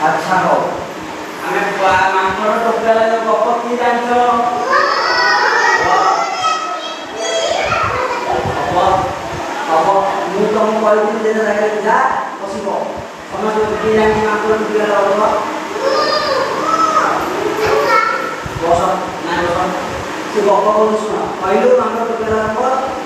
अच्छा हो हमें मांकड़ टोकला गप की जानछ अब मु तुम कहती जे जगह जा बसिब समझ की जान मांकड़ टोकला गप बस ना बस से गप बोल सुन कहलु मांकड़ टोकला गप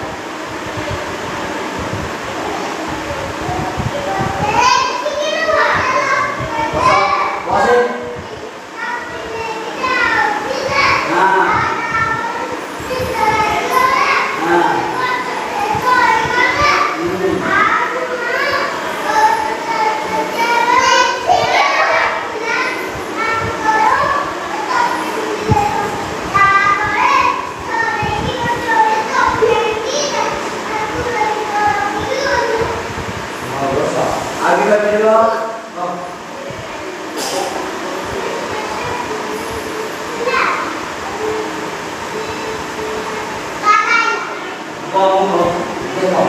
आगे का वीडियो देखो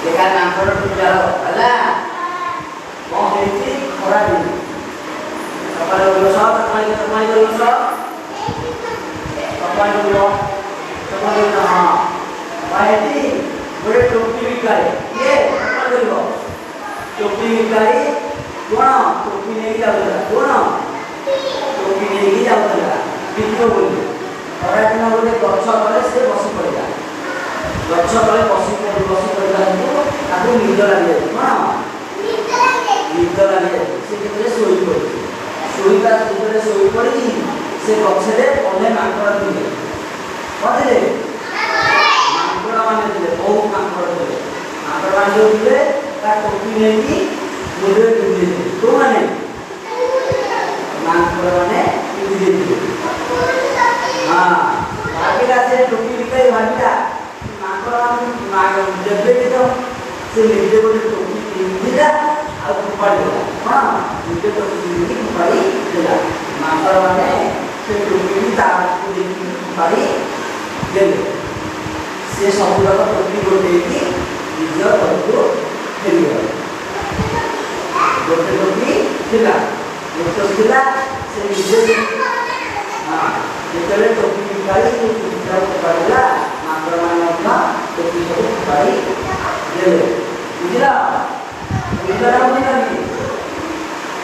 देखा मांकड़ टोकला हला कौन हेती खरा दिन सकाळ बोलो सब तमाई बोलो सब सकाळ बोलो हां बाहेती बड़े टोपी बिकाए ये सकाळ बोलो टोपी बिकाई कोण टोपी नहीं जाउला कोण टोपी नहीं जाउला बिको बोली खरा दिन बोले गछ तले से बसी पड़िला गछ तले बसी पड़िला ताको निद लागे कोण निद लागे से केते सोई पड़ी सोईता केते सोई पड़ी से गछरे पले मांकड़ दिले पड़े मांकड़ माने दिले बहुत मांकड़ माने दिले ता टोपी नेकी मुंडे दिले तो माने मांकड़ माने दिले हां आगे से टोपी बिकाई भाबिला मांकड़ जब तो से निजे को टोपी पिंधिला आ कुपाड़ी देला हां निजे टोपी पिंधि कुपाड़ी देला मांकड़ माने से टोपी ता को देखि कुपाड़ी देले से सब लोग टोपी गोटे की निज को फेरियो गोटे टोपी थिला गोटे थिला से निजे हां जेतले टोपी बिकाई कुपाड़ीला मांकड़ माने टोपी सब कुपाड़ी देले बुझला बुझला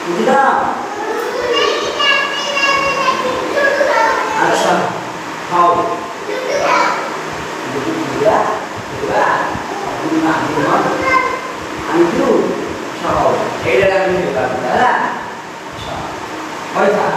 बुझला अच्छा हाउ बुझला बुझला बुझना बुझना अंजू अच्छा हाउ एडा का नहीं होगा अच्छा अच्छा